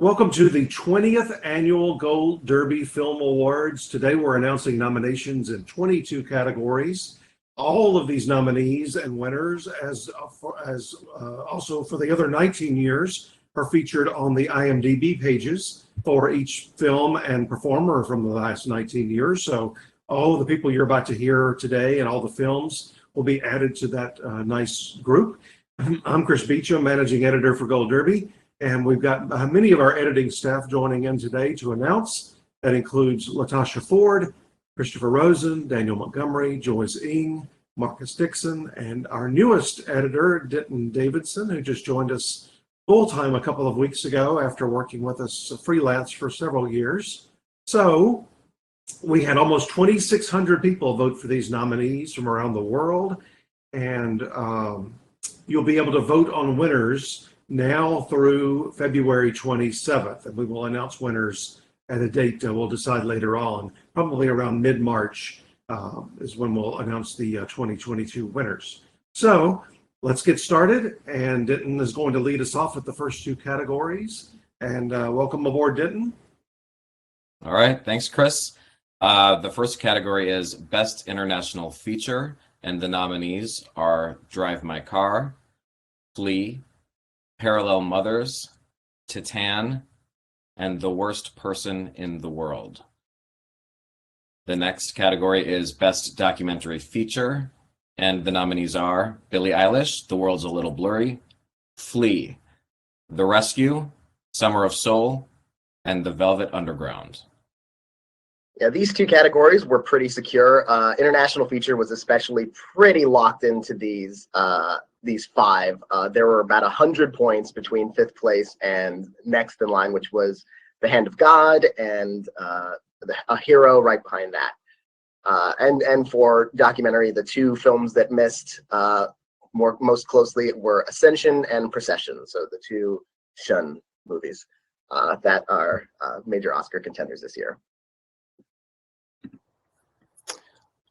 Welcome to the 20th Annual Gold Derby Film Awards. Today we're announcing nominations in 22 categories. All of these nominees and winners, as also for the other 19 years, are featured on the IMDb pages for each film and performer from the last 19 years. So all of the people you're about to hear today and all the films will be added to that nice group. I'm Chris Beecham, managing editor for Gold Derby. And we've got many of our editing staff joining in today to announce. That includes Latasha Ford, Christopher Rosen, Daniel Montgomery, Joyce Ng, Marcus Dixon, and our newest editor, Denton Davidson, who just joined us full-time a couple of weeks ago after working with us freelance for several years. So we had almost 2,600 people vote for these nominees from around the world. And you'll be able to vote on winners now through February 27th, and we will announce winners at a date we'll decide later on, probably around mid-March is when we'll announce the 2022 winners. So let's get started, and Denton is going to lead us off with the first two categories. And welcome aboard, Denton. All right, thanks, Chris. The first category is Best International Feature, and the nominees are Drive My Car, Flee, Parallel Mothers, Titane, and The Worst Person in the World. The next category is Best Documentary Feature, and the nominees are Billie Eilish, The World's a Little Blurry, Flee, The Rescue, Summer of Soul, and The Velvet Underground. Yeah, these two categories were pretty secure. International Feature was especially pretty locked into these five. There were about 100 points between fifth place and next in line, which was The Hand of God and A Hero right behind that. And for documentary, the two films that missed most closely were Ascension and Procession, so the two Shun movies that are major Oscar contenders this year.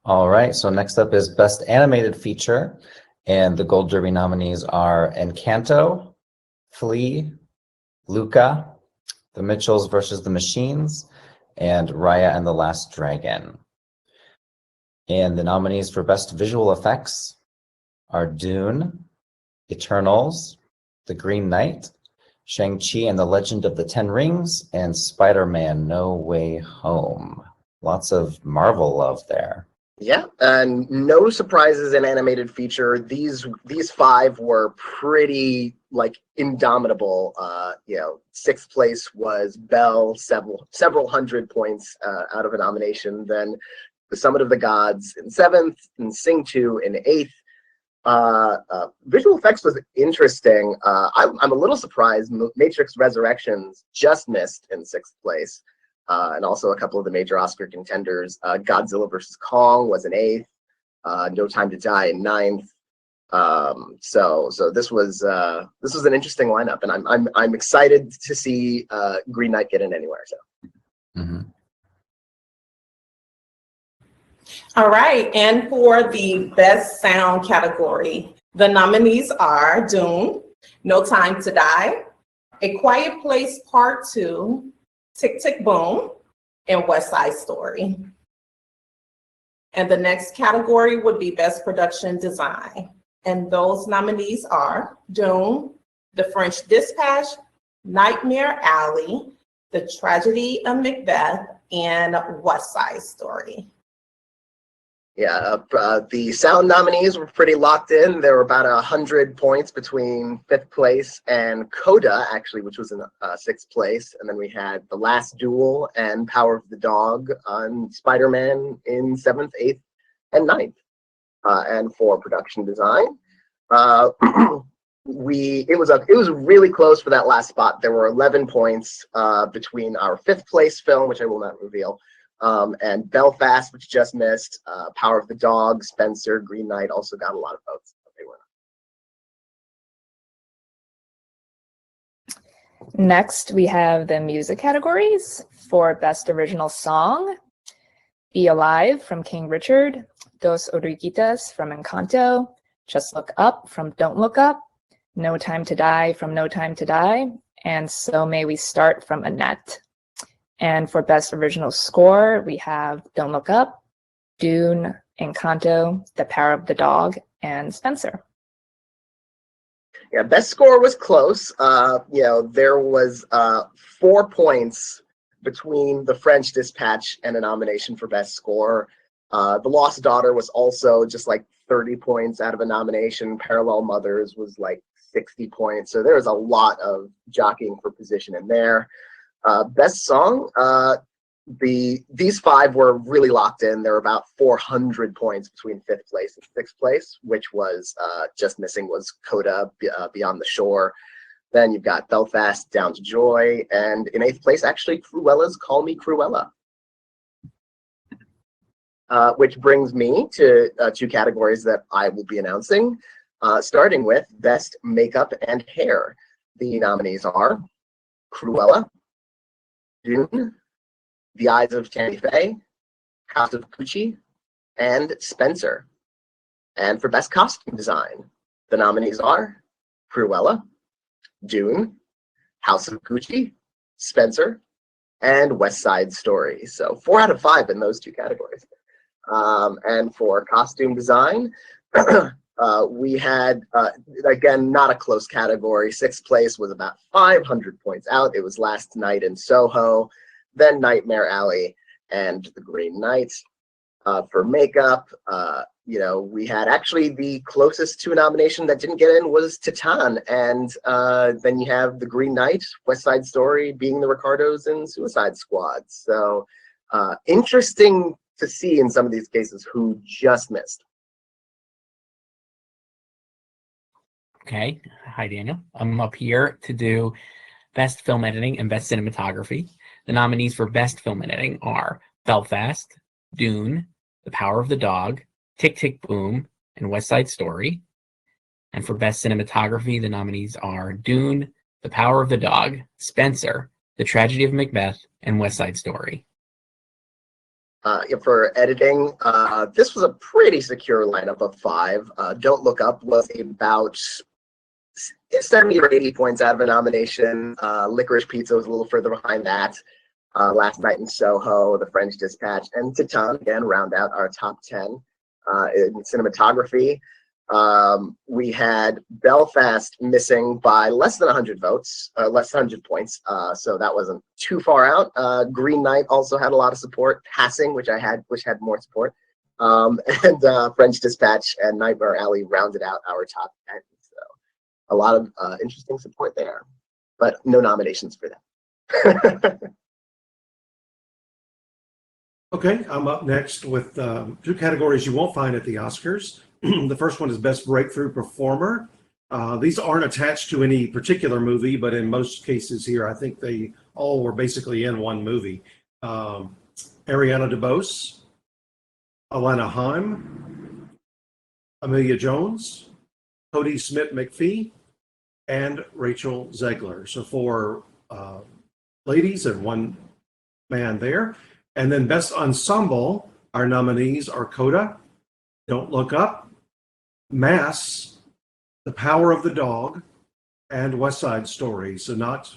All right, so next up is Best Animated Feature, and the Gold Derby nominees are Encanto, Flee, Luca, The Mitchells vs. the Machines, and Raya and the Last Dragon. And the nominees for Best Visual Effects are Dune, Eternals, The Green Knight, Shang-Chi and the Legend of the Ten Rings, and Spider-Man No Way Home. Lots of Marvel love there. Yeah, and no surprises in animated feature. These five were pretty indomitable. Sixth place was Belle, several hundred points out of a nomination. Then The Summit of the Gods in seventh, and Sing 2 in eighth. Visual effects was interesting. I'm a little surprised Matrix Resurrections just missed in sixth place. And also a couple of the major Oscar contenders. Godzilla vs. Kong was in eighth. No Time to Die in ninth. So this was an interesting lineup, and I'm excited to see Green Knight get in anywhere. So. Mm-hmm. All right, and for the Best Sound category, the nominees are Dune, No Time to Die, A Quiet Place Part 2, Tick, Tick, Boom, and West Side Story. And the next category would be Best Production Design. And those nominees are Dune, The French Dispatch, Nightmare Alley, The Tragedy of Macbeth, and West Side Story. Yeah, the sound nominees were pretty locked in. There were about 100 points between fifth place and CODA, actually, which was in sixth place. And then we had The Last Duel and Power of the Dog on Spider-Man in seventh, eighth, and ninth. And for production design, it was really close for that last spot. There were 11 points between our fifth place film, which I will not reveal, and Belfast, which just missed. Power of the Dog, Spencer, Green Knight also got a lot of votes. They were not. Next, we have the music categories for Best Original Song. Be Alive from King Richard, Dos Oruguitas from Encanto, Just Look Up from Don't Look Up, No Time to Die from No Time to Die, and So May We Start from Annette. And for Best Original Score, we have Don't Look Up, Dune, Encanto, The Power of the Dog, and Spencer. Yeah, best score was close. There was 4 points between The French Dispatch and a nomination for best score. The Lost Daughter was also just like 30 points out of a nomination. Parallel Mothers was like 60 points. So there was a lot of jockeying for position in there. Best song, these 5 were really locked in. There were about 400 points between 5th place and 6th place, which was just missing was CODA, Beyond the Shore. Then you've got Belfast, Down to Joy, and in 8th place, actually, Cruella's Call Me Cruella. Which brings me to 2 categories that I will be announcing, starting with Best Makeup and Hair. The nominees are Cruella, Dune, The Eyes of Tammy Faye, House of Gucci, and Spencer. And for Best Costume Design, the nominees are Cruella, Dune, House of Gucci, Spencer, and West Side Story. So 4 out of 5 in those 2 categories. And for costume design, we had, again, not a close category. 6th place was about 500 points out. It was Last Night in Soho, then Nightmare Alley, and The Green Knight. For makeup, we had actually the closest to a nomination that didn't get in was Titane. And then you have The Green Knight, West Side Story, Being the Ricardos, and Suicide Squad. So interesting to see in some of these cases who just missed. Okay. Hi, Daniel. I'm up here to do Best Film Editing and Best Cinematography. The nominees for Best Film Editing are Belfast, Dune, The Power of the Dog, Tick, Tick, Boom, and West Side Story. And for Best Cinematography, the nominees are Dune, The Power of the Dog, Spencer, The Tragedy of Macbeth, and West Side Story. For editing, this was a pretty secure lineup of 5. Don't Look Up was about 70 or 80 points out of a nomination. Licorice Pizza was a little further behind that. Last Night in Soho, The French Dispatch, and Titane, again, round out our top 10. In cinematography, we had Belfast missing by less than 100 votes, less than 100 points, so that wasn't too far out. Green Knight also had a lot of support. Passing, which had more support, and French Dispatch and Nightmare Alley rounded out our top 10. So a lot of interesting support there, but no nominations for them. Okay, I'm up next with 2 categories you won't find at the Oscars. The first one is Best Breakthrough Performer. These aren't attached to any particular movie, but in most cases here, I think they all were basically in one movie. Ariana DeBose, Alana Haim, Amelia Jones, Cody Smith-McPhee, and Rachel Zegler. So 4 ladies and 1 man there. And then Best Ensemble, our nominees are CODA, Don't Look Up, Mass, The Power of the Dog, and West Side Story. So not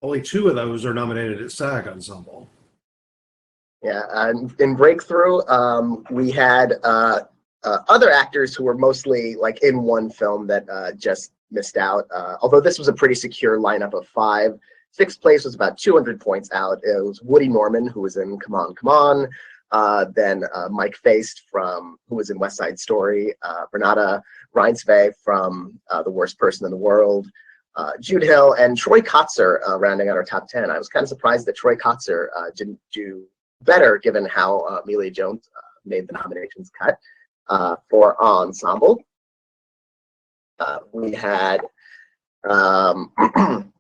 only 2 of those are nominated at SAG Ensemble. Yeah, and in Breakthrough, we had other actors who were mostly like in one film that just missed out. Although this was a pretty secure lineup of 5. 6th place was about 200 points out. It was Woody Norman, who was in Come On, Come On. Then Mike Faced, who was in West Side Story. Renata Reinsve from The Worst Person in the World. Jude Hill and Troy Kotzer rounding out our top 10. I was kind of surprised that Troy Kotzer didn't do better given how Amelia Jones made the nominations cut. For Ensemble, we had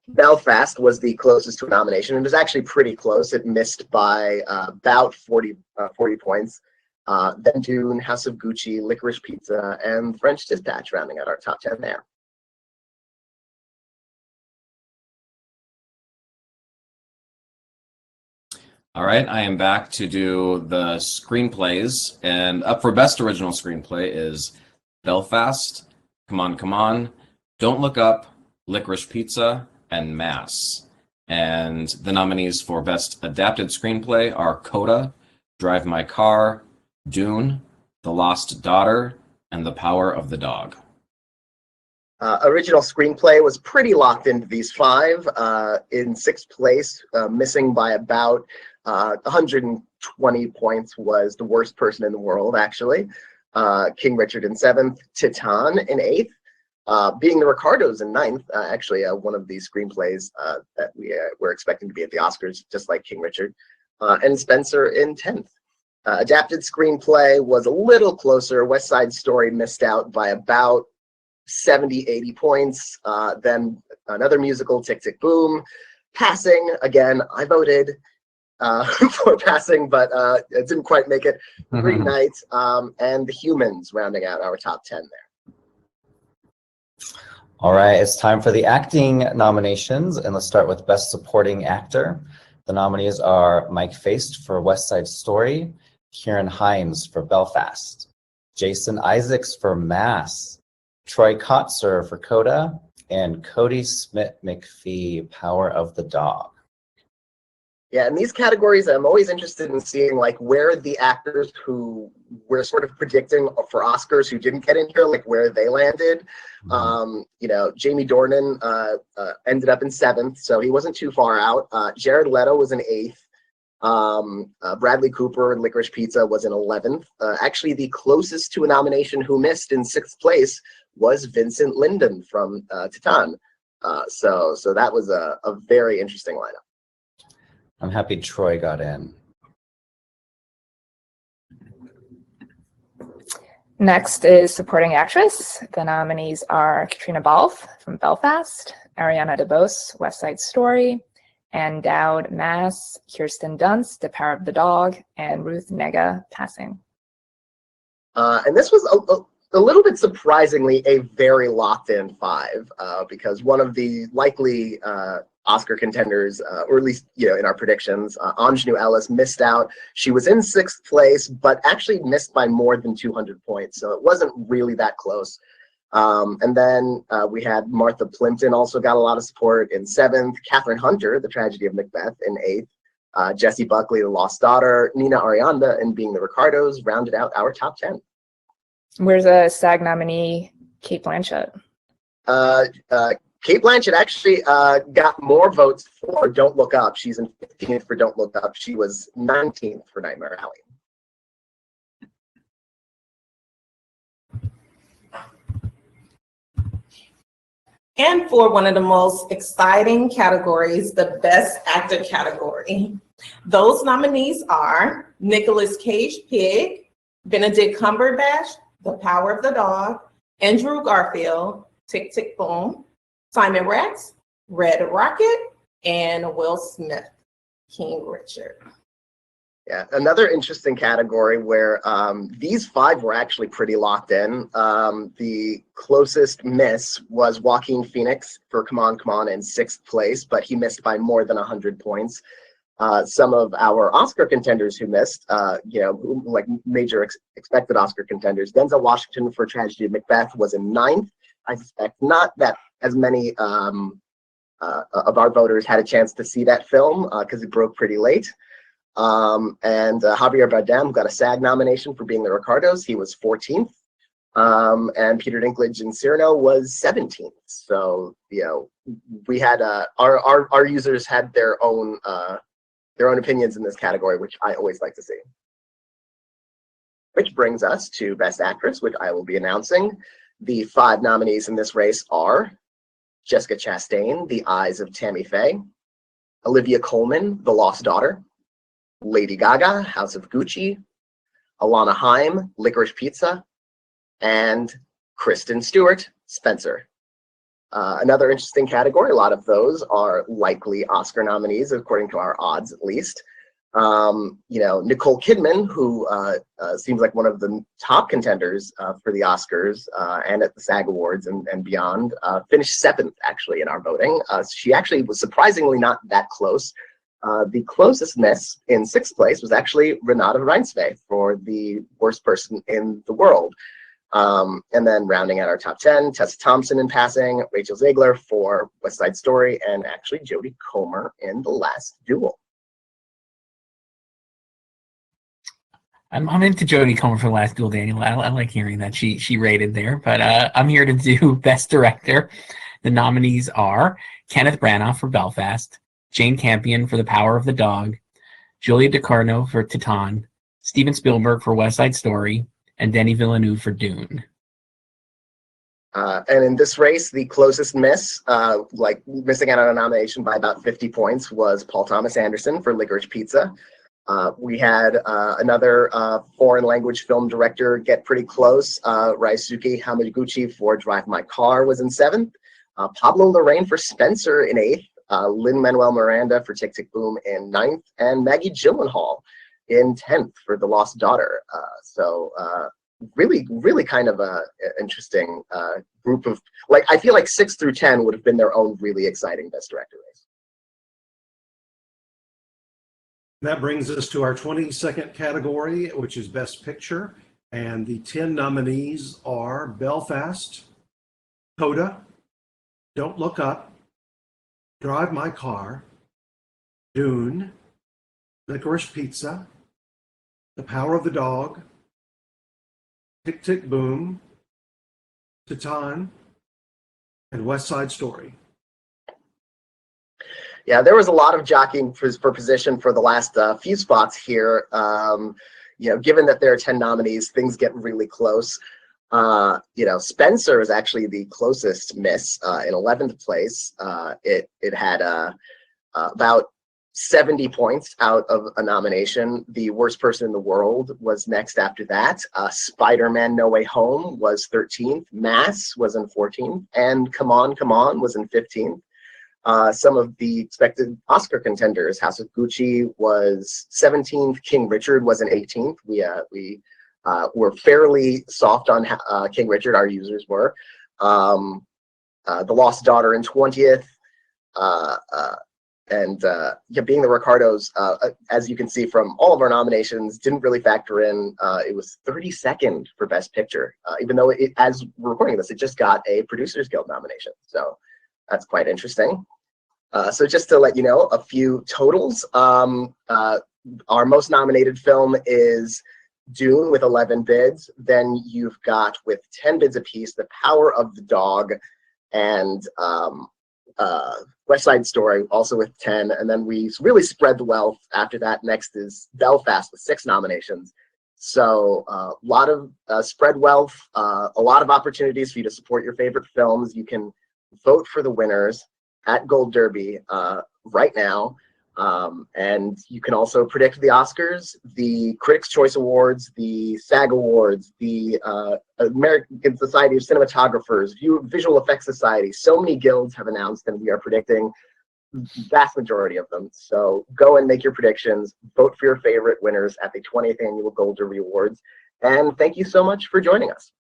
Belfast was the closest to a nomination. It was actually pretty close. It missed by about 40 points. Then Dune, House of Gucci, Licorice Pizza, and French Dispatch rounding out our top 10 there. All right, I am back to do the screenplays, and up for Best Original Screenplay is Belfast, Come On, Come On, Don't Look Up, Licorice Pizza, and Mass. And the nominees for Best Adapted Screenplay are CODA, Drive My Car, Dune, The Lost Daughter, and The Power of the Dog. Original screenplay was pretty locked into these five. In sixth place, missing by about 120 points, was The Worst Person in the World, actually. King Richard in seventh, Titane in eighth, Being the Ricardos in ninth, actually one of these screenplays that we're expecting to be at the Oscars, just like King Richard, and Spencer in 10th. Adapted screenplay was a little closer. West Side Story missed out by about 70, 80 points. Then another musical, Tick, Tick, Boom. Passing, again, I voted for Passing, but it didn't quite make it. Green Knight, and The Humans rounding out our top 10 there. All right, it's time for the acting nominations, and let's start with Best Supporting Actor. The nominees are Mike Faist for West Side Story, Kieran Hines for Belfast, Jason Isaacs for Mass, Troy Kotsur for CODA, and Cody Smith-McPhee, Power of the Dog. Yeah, in these categories, I'm always interested in seeing like where the actors who we're sort of predicting for Oscars who didn't get in here, like where they landed. You know, Jamie Dornan ended up in seventh, so he wasn't too far out. Jared Leto was in eighth. Bradley Cooper in Licorice Pizza was in 11th. Actually, the closest to a nomination who missed in sixth place was Vincent Linden from Titane. So that was a very interesting lineup. I'm happy Troy got in. Next is Supporting Actress. The nominees are Katrina Balfe from Belfast, Ariana DeBose, West Side Story, Ann Dowd, Mass, Kirsten Dunst, The Power of the Dog, and Ruth Negga, Passing. And this was a little bit surprisingly a very locked-in five, because one of the likely Oscar contenders, or at least in our predictions, Anjanou Ellis missed out. She was in sixth place, but actually missed by more than 200 points, so it wasn't really that close. And then we had Martha Plimpton also got a lot of support in seventh, Catherine Hunter, The Tragedy of Macbeth, in eighth, Jessie Buckley, The Lost Daughter, Nina Arianda in Being the Ricardos rounded out our top 10. Where's a SAG nominee, Cate Blanchett? Cate Blanchett actually got more votes for Don't Look Up. She's in 15th for Don't Look Up. She was 19th for Nightmare Alley. And for one of the most exciting categories, the Best Actor category. Those nominees are Nicolas Cage, Pig, Benedict Cumberbatch, The Power of the Dog, Andrew Garfield, Tick, Tick, Boom, Simon Rex, Red Rocket, and Will Smith, King Richard. Yeah, another interesting category where these five were actually pretty locked in. The closest miss was Joaquin Phoenix for Come On, Come On in sixth place, but he missed by more than 100 points. Some of our Oscar contenders who missed, like major expected Oscar contenders, Denzel Washington for Tragedy of Macbeth was in ninth. I suspect not that as many of our voters had a chance to see that film because it broke pretty late. And Javier Bardem got a SAG nomination for Being the Ricardos. He was 14th. And Peter Dinklage in Cyrano was 17th. So, we had our users had their own opinions in this category, which I always like to see. Which brings us to Best Actress, which I will be announcing. The five nominees in this race are Jessica Chastain, The Eyes of Tammy Faye, Olivia Colman, The Lost Daughter, Lady Gaga, House of Gucci, Alana Haim, Licorice Pizza, and Kristen Stewart, Spencer. Another interesting category, a lot of those are likely Oscar nominees, according to our odds at least. Nicole Kidman, who seems like one of the top contenders for the Oscars and at the SAG Awards and beyond, finished seventh actually in our voting. She actually was surprisingly not that close. The closest miss in sixth place was actually Renate Reinsve for The Worst Person in the World. And then rounding out our top 10, Tessa Thompson in Passing, Rachel Zegler for West Side Story, and actually Jodie Comer in The Last Duel. I'm into Jodie Comer for The Last Duel, Daniel. I like hearing that she rated there. But I'm here to do Best Director. The nominees are Kenneth Branagh for Belfast, Jane Campion for The Power of the Dog, Julia Ducournau for Titane, Steven Spielberg for West Side Story, and Denis Villeneuve for Dune. And in this race, the closest miss, like missing out on a nomination by about 50 points, was Paul Thomas Anderson for Licorice Pizza. We had another foreign language film director get pretty close. Ryosuke Hamaguchi for Drive My Car was in 7th. Pablo Larraín for Spencer in 8th. Lin-Manuel Miranda for Tick, Tick, Boom in 9th. And Maggie Gyllenhaal in 10th for The Lost Daughter. Really kind of a interesting group of, like, I feel like 6 through 10 would have been their own really exciting Best Director race. That brings us to our 22nd category, which is Best Picture. And the 10 nominees are Belfast, CODA, Don't Look Up, Drive My Car, Dune, Licorice Pizza, The Power of the Dog, Tick, Tick, Boom, Titane, and West Side Story. Yeah, there was a lot of jockeying for position for the last few spots here. Given that there are 10 nominees, things get really close. Spencer is actually the closest miss in 11th place. It had about 70 points out of a nomination. The Worst Person in the World was next after that. Spider-Man No Way Home was 13th. Mass was in 14th. And Come On, Come On was in 15th. Some of the expected Oscar contenders, House of Gucci was 17th. King Richard was in 18th. We were fairly soft on King Richard, our users were. The Lost Daughter in 20th. Being the Ricardos, as you can see from all of our nominations, didn't really factor in. It was 32nd for Best Picture, even though as we're recording this, it just got a Producers Guild nomination. So that's quite interesting. So just to let you know, a few totals. Our most nominated film is Dune with 11 bids. Then you've got, with 10 bids apiece, The Power of the Dog and West Side Story, also with 10. And then we really spread the wealth after that. Next is Belfast with 6 nominations. So a lot of spread wealth, a lot of opportunities for you to support your favorite films. You can vote for the winners at Gold Derby right now. And you can also predict the Oscars, the Critics' Choice Awards, the SAG Awards, the American Society of Cinematographers, Visual Effects Society. So many guilds have announced, and we are predicting vast majority of them. So go and make your predictions, vote for your favorite winners at the 20th Annual Gold Derby Awards. And thank you so much for joining us.